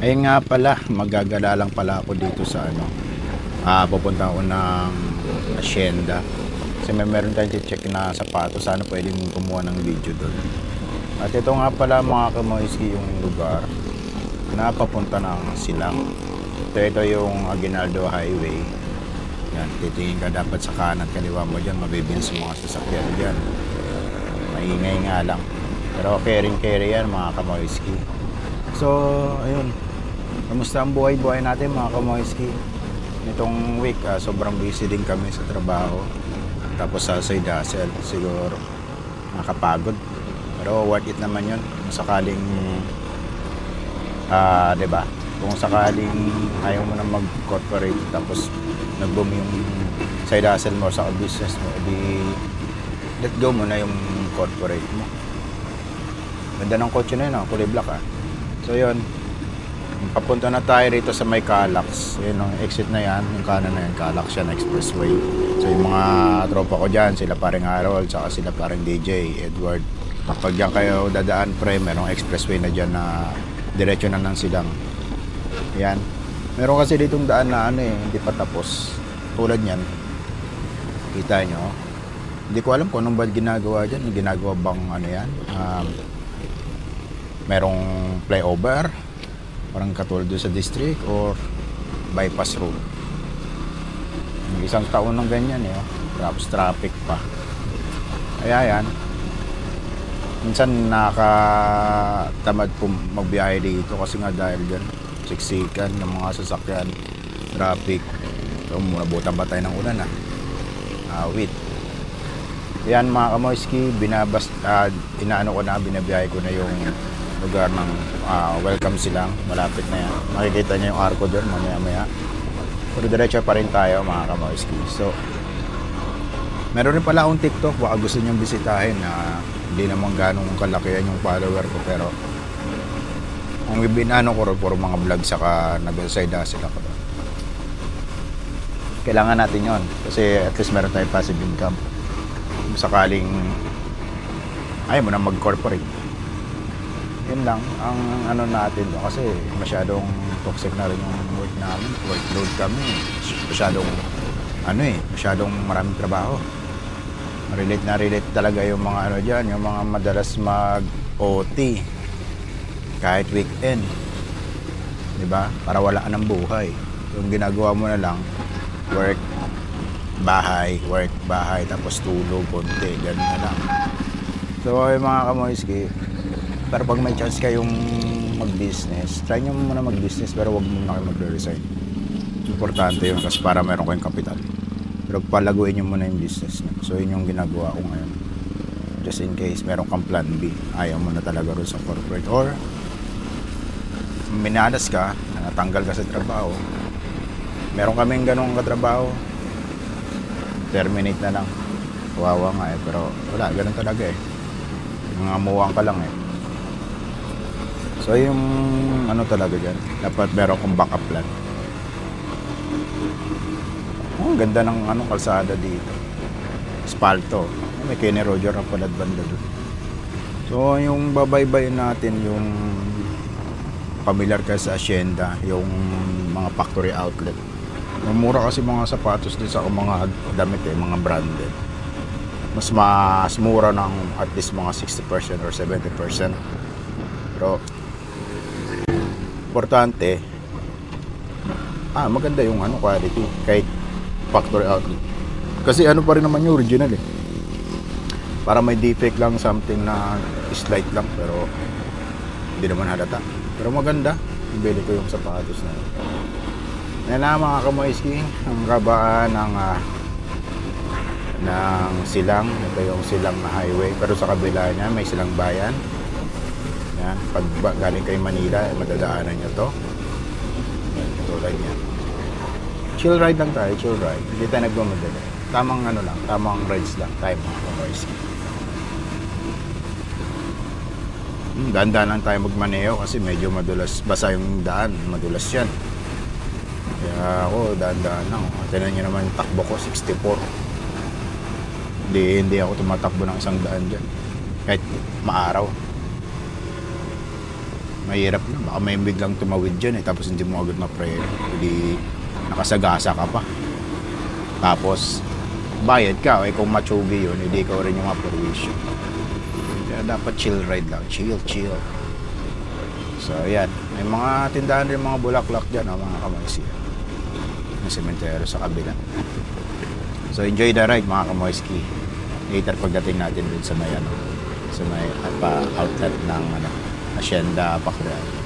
Ayun nga pala, magagala lang pala ako dito sa ano. Pupunta ako ng Hacienda. Kasi meron tayong check na sapatos. Sana pwedeng kumuha ng video doon. At ito nga pala mga kamoyski yung lugar na papunta ng Silang. Ito yung Aguinaldo Highway. Yan, titingin ka dapat sa kanan kaliwa mo dyan. Mabibins yung mga sasakyan dyan. Maingay nga lang. Pero carry yan mga kamoyski. So, ayun. Kamusta ang buhay-buhay natin mga kamoyski? Nitong week, sobrang busy din kami sa trabaho. Tapos sa side hustle, siguro nakapagod. Pero worth it naman yun. Kung sakaling, diba? Kung sakaling ayaw mo na mag-corporate, tapos nag-boom yung side hustle mo sa business mo, di let go mo na yung corporate mo. Ganda ng kotse na yun, kulay black So yun, papunta na tayo rito sa may Calax. Yun, yung exit na yan, yung kanan na yan, Calax yan, expressway. So yung mga tropa ko dyan, sila paring Harold, saka sila paring DJ, Edward. Pag dyan kayo dadaan pre, merong expressway na dyan na diretso na ng Silang. Yan. Meron kasi ditong daan na hindi pa tapos. Tulad yan. Kita nyo. Hindi ko alam kung anong ba ginagawa dyan. Ginagawa bang yan? Merong flyover. Parang katulad doon sa district or bypass road. Isang taon ng ganyan Tapos traffic pa. Kaya yan. Minsan nakatamad po magbiyahe dito kasi nga dahil dyan siksikan ng mga sasakyan, traffic. So munabutan ba tayo ng ulan Awit. Yan mga kamoyski, inaano ko na, binabiyahe ko na yung lugar ng Welcome Silang. Malapit na yan. Makikita nyo yung arko doon mamaya-maya. Pero diretso pa rin tayo mga kamoyski. So, meron rin pala akong TikTok. Baka gusto nyong bisitahin na hindi naman ganong kalakihan yung follower ko. Pero, ang binano ko rin puro mga vlog saka nag-side hustle ako doon. Kailangan natin yon kasi at least meron tayong passive income. Kung sakaling ayaw mo na mag-corporate. Yun lang ang ano natin doon kasi masyadong toxic na rin yung work namin, workload kami, masyadong masyadong maraming trabaho. Relate talaga yung mga dyan, yung mga madalas mag-OT kahit weekend, diba? Para wala ka ng buhay. Yung ginagawa mo na lang work, bahay, tapos tulog, konti, ganun na lang. So yung mga kamoyski, pero pag may chance kayong mag-business, try nyo muna mag-business pero wag muna kayo mag-resign. Importante yun kasi para meron kayong kapital. Pero palaguin nyo muna yung business nyo. So yun yung ginagawa ko ngayon. Just in case meron kang plan B, ayaw mo na talaga rin sa corporate or minalas ka, natanggal ka sa trabaho. Meron kaming ganong katrabaho, terminate na lang. Kawawa nga pero wala, ganun talaga mga muwang ka lang So yung talaga dyan, dapat meron kong backup plan. Ang ganda ng kalsada dito, asfalto. May Kenny Roger na palad banda doon. So yung babaybayin natin yung familiar ka sa Hacienda, yung mga factory outlet. Mura kasi mga sapatos din sa mga damit mga branded. Mas mura ng at least mga 60% or 70%. Pero importante maganda yung quality kahit factory outlet. Kasi pa rin naman yung original Para may defect lang, something na slight lang pero hindi naman halata. Pero maganda, bili ko yung sapatos na yun. Yan na mga kamoyski, ang kabaan ng Silang. Ito yung Silang na highway, pero sa kabila niya may Silang Bayan. Yan, pag galing kayo Manila, madadaanan nyo to. Yan, tulad yan. Chill ride lang tayo, chill ride. Hindi tayo nagmamadali. Tamang tamang rides lang tayo mga kamoyski. Dahan-dahan lang tayo magmaneho kasi medyo madulas, basa yung daan, madulas yan. Kaya ako dahan-dahan lang. Tignan nyo naman yung takbo ko, 64. Hindi ako tumatakbo ng 100 dyan kahit maaraw. mahirap na. Baka may biglang tumawid dyan tapos hindi mo agad ma-preno. Hindi nakasagasa ka pa. Tapos, bayad ka. Kung matsugi yun, hindi ikaw rin yung maperwisyo. Kaya dapat chill ride lang. Chill. So, ayan. May mga tindahan rin mga bulaklak dyan, mga kamoyski. May sementero sa kabila. So, enjoy the ride, mga kamoyski. Later, pagdating natin dun sa may, outlet ng, Hacienda Pacquiao.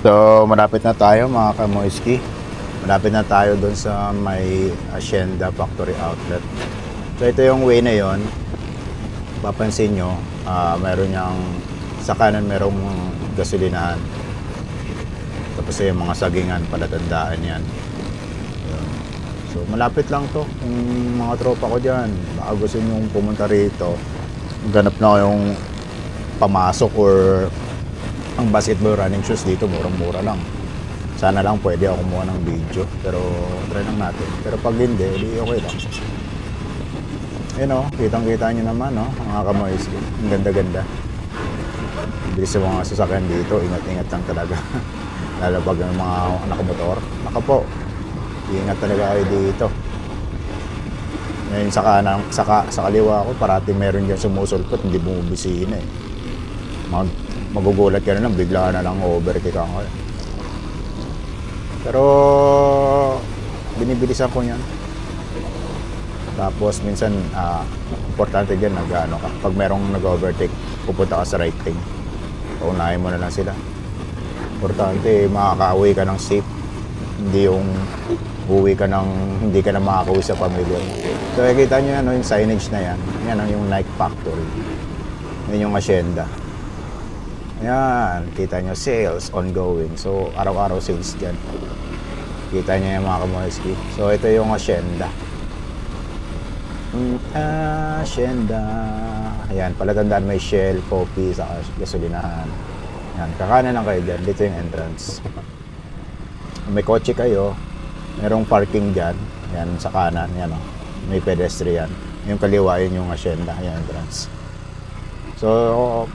So, malapit na tayo mga kamoyski. Malapit na tayo doon sa may Hacienda Factory Outlet. So, ito yung way na yon. Papansin nyo, meron niyang sa kanan merong gasolinahan. Tapos yung mga sagingan, palatandaan yan. So, malapit lang to. Kung mga tropa ko dyan, baka gusto nyo pumunta rito, ganap na kayong pamasok or ang basketball running shoes dito, murang-mura lang. Sana lang pwede ako kumuha ng video, pero try lang natin. Pero pag hindi, di okay lang. Kitang-kita nyo naman, mga kamoyski. Ang ganda-ganda. Bilis sa mga sasakyan dito, ingat-ingat lang talaga. Lalo pag yung mga nakamotor. Nakapo, ingat talaga kayo dito. Ngayon sa kaliwa ko, parati meron dyan sumusulpot, hindi bumubisina eh. Magugulat ka na lang, bigla na lang overtake ako. Pero binibilisan ko yan. Tapos minsan importante dyan pag merong nag-overtake, pupunta ka sa right lane. Paunahin mo na lang sila. Importante makakauwi ka ng safe. Hindi yung hindi ka na makakauwi sa pamilya mo. So nakikita nyo yan, yung signage na yan. Yan ang yung Nike Factory. Yan yung Hacienda. Ayan, kita nyo sales ongoing. So araw-araw sales dyan. Kita nyo yung mga kamoyski. So ito yung Hacienda. Hacienda. Ayan, palatandaan may Shell, coffee, sa gasolinahan. Ayan, kakanan lang kayo dyan. Dito yung entrance. May kotse kayo, merong parking dyan. Ayan, sa kanan. Ayan, oh. May pedestrian. Yung kaliwa, yun yung Hacienda. Ayan, entrance. So,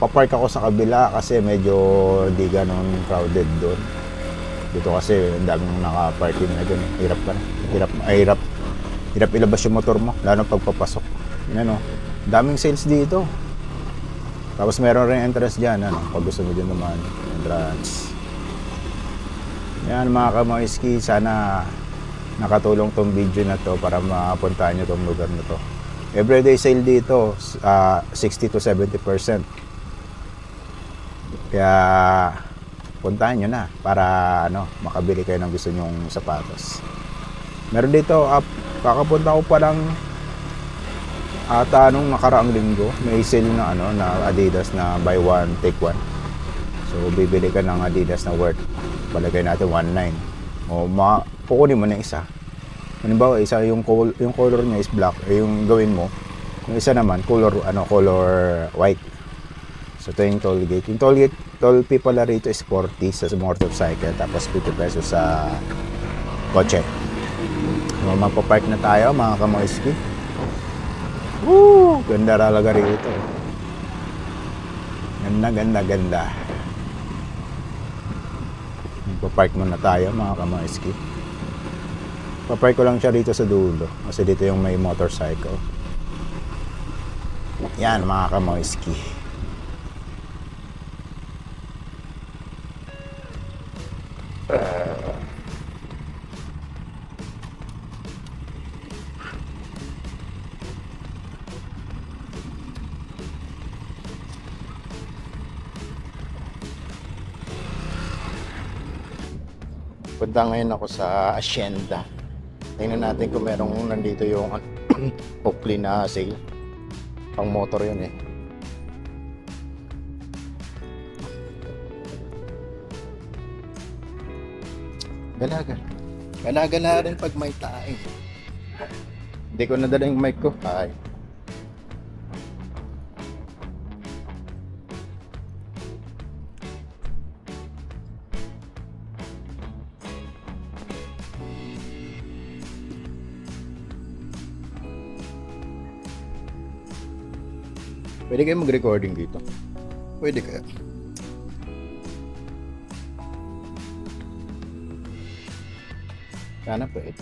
papark ako sa kabila kasi medyo di ganun crowded doon. Dito kasi ang daming naka-parking na dyan. Hirap ka na. Hirap ilabas yung motor mo, lalo pagpapasok. Yan o. Daming sales dito. Tapos meron rin entrance dyan, ano, pag gusto mo dyan naman. Entrance. Yan mga kamoyski, sana nakatulong tong video na to para mapuntahan nyo tong lugar na to. Everyday sale dito, 60 to 70%. Kaya puntahan nyo na para ano, makabili kayo ng gusto nyong sapatos. Meron dito, kakapunta ko pa lang ata nung nakaraang linggo, may sale na ano, na Adidas na buy one take one. So bibili ka ng Adidas na worth, palagay natin 1.9. O kukunin mo na isa. Halimbawa, isa yung color niya is black, yung gawin mo. Yung isa naman color white. So ito yung toll gate. Yung toll fee pala rito is 40 sa motorcycle, tapos 50 pesos sa kotse. So, magpa-park na tayo mga kamoyski. Woo! Ganda talaga rito. Ganda. Magpa-park muna tayo mga kamoyski. Pa-park ko lang siya dito sa dulo kasi dito yung may motorcycle. Yan mga kamoyski. Punta ngayon ako sa Hacienda. Tingnan natin kung merong nandito yung Oakley na sale. Pang motor yun eh. Gala rin pag may tae. Hindi ko nadala yung mic ko. Ay. Pwede kayo mag-recording dito? Pwede kaya? Sana pwede.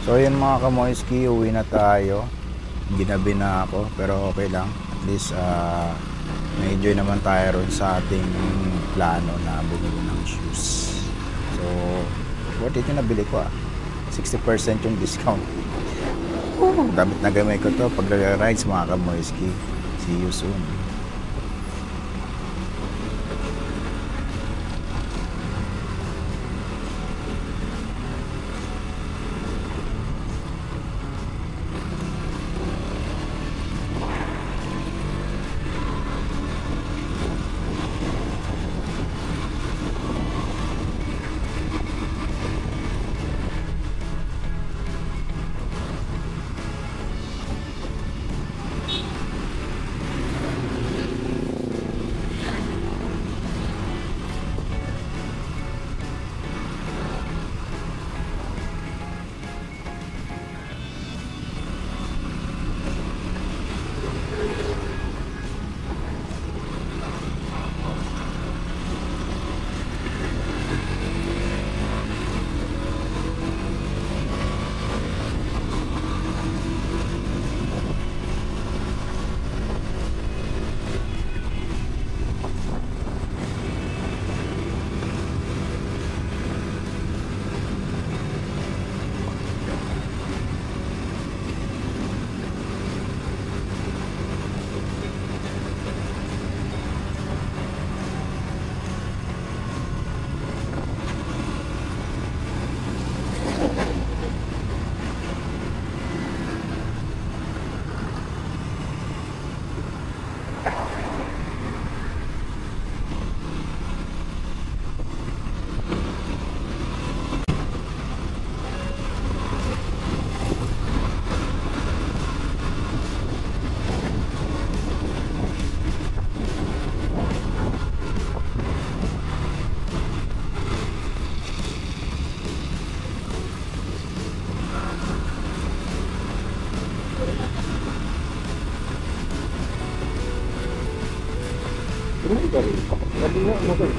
So yun mga kamoyski, uwi na tayo. Ginabi na ako, pero okay lang. At least na-enjoy naman tayo ron sa ating plano na bumili ng shoes. So worth it yung nabili ko 60% yung discount. Damit na gamay ko to pag rides mga kamoyski. See you soon. Lagi nga, motor.